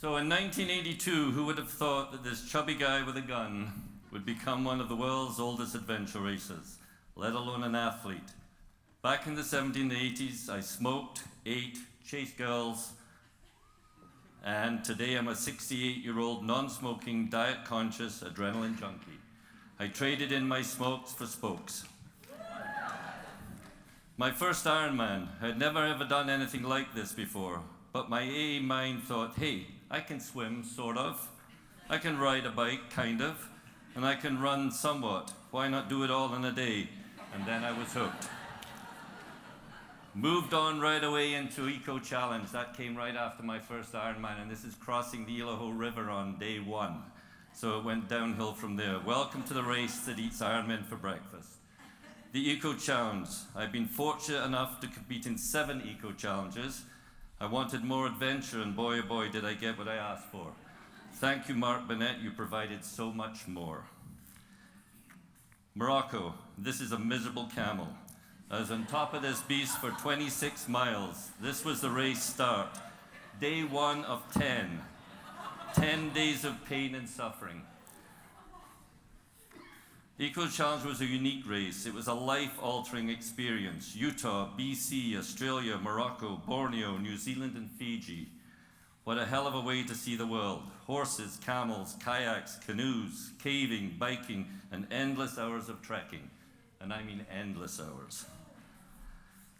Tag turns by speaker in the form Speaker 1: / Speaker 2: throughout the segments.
Speaker 1: So in 1982, who would have thought that this chubby guy with a gun would become one of the world's oldest adventure racers, let alone an athlete? Back in the 1780s, I smoked, ate, chased girls, and today I'm a 68-year-old non-smoking, diet-conscious, adrenaline junkie. I traded in my smokes for spokes. My first Ironman, I'd never ever done anything like this before, but my AA mind thought, hey, I can swim, sort of. I can ride a bike, kind of. And I can run somewhat. Why not do it all in a day? And then I was hooked. Moved on right away into Eco Challenge. That came right after my first Ironman, and this is crossing the Illaho River on day 1. So it went downhill from there. Welcome to the race that eats Ironmen for breakfast. The Eco Challenge. I've been fortunate enough to compete in 7 Eco Challenges. I wanted more adventure, and boy, oh boy, did I get what I asked for. Thank you, Mark Burnett, you provided so much more. Morocco, this is a miserable camel. I was on top of this beast for 26 miles. This was the race start. Day 1 of 10. 10 days of pain and suffering. Eco Challenge was a unique race. It was a life-altering experience. Utah, BC, Australia, Morocco, Borneo, New Zealand, and Fiji. What a hell of a way to see the world. Horses, camels, kayaks, canoes, caving, biking, and endless hours of trekking. And I mean endless hours.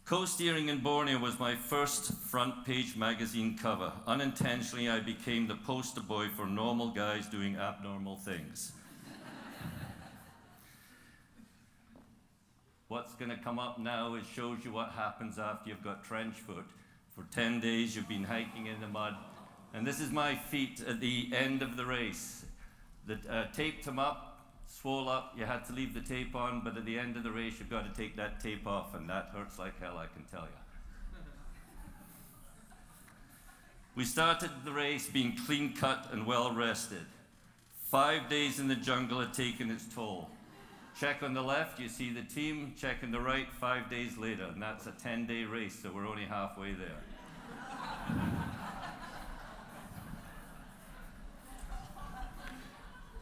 Speaker 1: Co-steering in Borneo was my first front-page magazine cover. Unintentionally, I became the poster boy for normal guys doing abnormal things. What's going to come up now is shows you what happens after you've got trench foot. For 10 days, you've been hiking in the mud. And this is my feet at the end of the race. Taped them up, swole up, you had to leave the tape on, but at the end of the race, you've got to take that tape off, and that hurts like hell, I can tell you. We started the race being clean-cut and well-rested. 5 days in the jungle had taken its toll. Check on the left, you see the team. Check on the right, 5 days later, and that's a 10-day race, so we're only halfway there.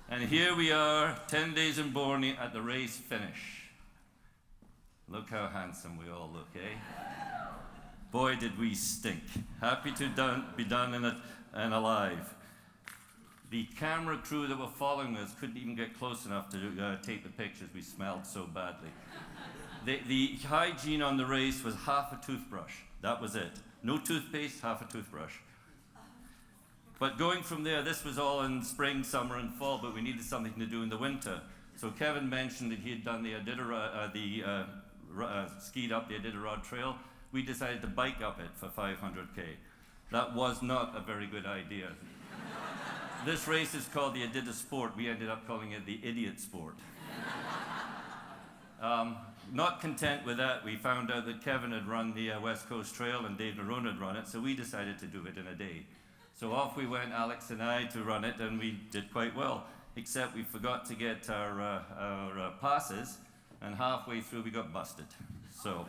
Speaker 1: And here we are, 10 days in Borneo at the race finish. Look how handsome we all look, eh? Boy, did we stink. Happy to be done and alive. The camera crew that were following us couldn't even get close enough to take the pictures. We smelled so badly. The hygiene on the race was half a toothbrush. That was it. No toothpaste, half a toothbrush. But going from there, this was all in spring, summer, and fall, but we needed something to do in the winter. So Kevin mentioned that he had done skied up the Iditarod Trail. We decided to bike up it for 500K. That was not a very good idea. This race is called the Iditarod Sport. We ended up calling it the Idiot Sport. Not content with that, we found out that Kevin had run the West Coast Trail and Dave Narone had run it, so we decided to do it in a day. So off we went, Alex and I, to run it, and we did quite well, except we forgot to get our passes, and halfway through we got busted. So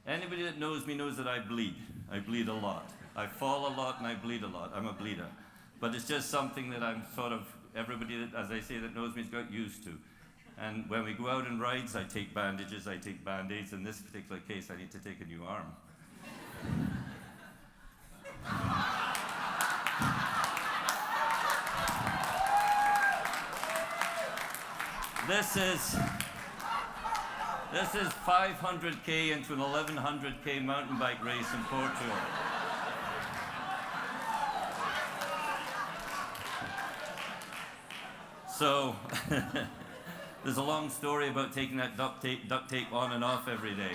Speaker 1: anybody that knows me knows that I bleed. I bleed a lot. I fall a lot and I bleed a lot. I'm a bleeder. But it's just something that I'm sort of, everybody that, as I say, that knows me has got used to. And when we go out on rides, I take bandages, I take Band-Aids. In this particular case, I need to take a new arm. This is 500K into an 1100K mountain bike race in Portugal. So, there's a long story about taking that duct tape on and off every day.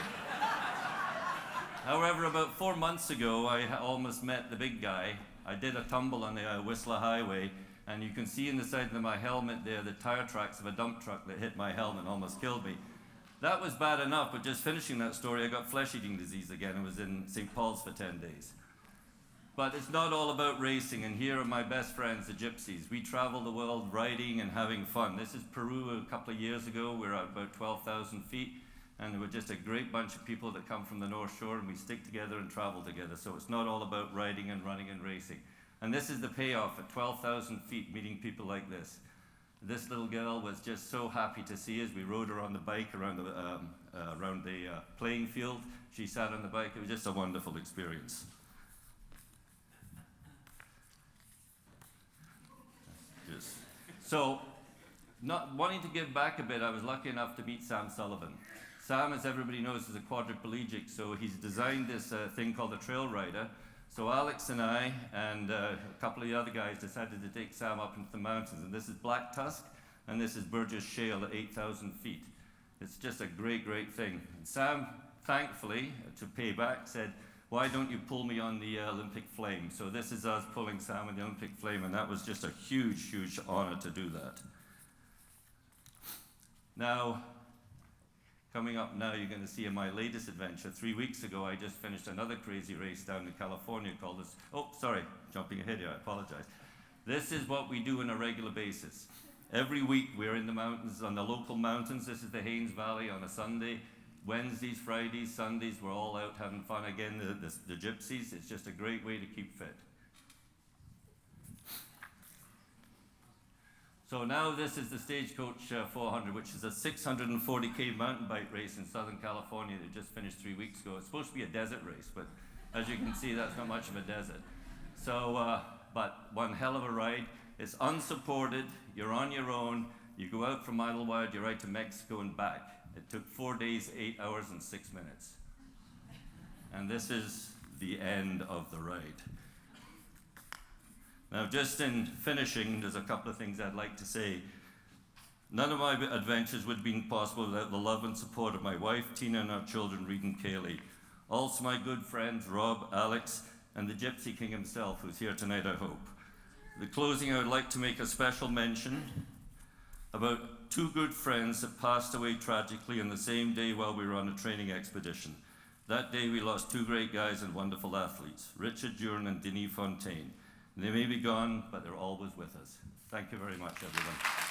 Speaker 1: However, about 4 months ago, I almost met the big guy. I did a tumble on the Whistler Highway, and you can see in the side of my helmet there the tire tracks of a dump truck that hit my helmet and almost killed me. That was bad enough, but just finishing that story, I got flesh-eating disease again and was in St. Paul's for 10 days. But it's not all about racing, and here are my best friends, the Gypsies. We travel the world riding and having fun. This is Peru a couple of years ago. We're at about 12,000 feet, and we're just a great bunch of people that come from the North Shore, and we stick together and travel together. So it's not all about riding and running and racing. And this is the payoff at 12,000 feet, meeting people like this. This little girl was just so happy to see us. We rode her on the bike around the playing field. She sat on the bike. It was just a wonderful experience. So, not wanting to give back a bit, I was lucky enough to meet Sam Sullivan. Sam, as everybody knows, is a quadriplegic, so he's designed this thing called the Trail Rider. So Alex and I and a couple of the other guys decided to take Sam up into the mountains. And this is Black Tusk, and this is Burgess Shale at 8,000 feet. It's just a great, great thing. And Sam, thankfully, to pay back, said, why don't you pull me on the Olympic flame? So this is us pulling Sam on the Olympic flame, and that was just a huge, huge honor to do that. Now, coming up now, you're going to see in my latest adventure. 3 weeks ago, I just finished another crazy race down in California called this. Oh, sorry, jumping ahead here, I apologize. This is what we do on a regular basis. Every week, we're in the mountains, on the local mountains. This is the Haines Valley on a Sunday. Wednesdays, Fridays, Sundays, we're all out having fun again, the gypsies. It's just a great way to keep fit. So now this is the Stagecoach 400, which is a 640K mountain bike race in Southern California that just finished 3 weeks ago. It's supposed to be a desert race, but as you can see, that's not much of a desert. So, but one hell of a ride. It's unsupported, you're on your own, you go out from Idlewild, you ride to Mexico and back. It took 4 days, 8 hours, and 6 minutes. And this is the end of the ride. Now, just in finishing, there's a couple of things I'd like to say. None of my adventures would have been possible without the love and support of my wife, Tina, and our children, Reed and Kaylee. Also my good friends, Rob, Alex, and the Gypsy King himself, who's here tonight, I hope. The closing, I would like to make a special mention about 2 good friends that passed away tragically on the same day while we were on a training expedition. That day we lost 2 great guys and wonderful athletes, Richard Duran and Denis Fontaine. They may be gone, but they're always with us. Thank you very much, everyone.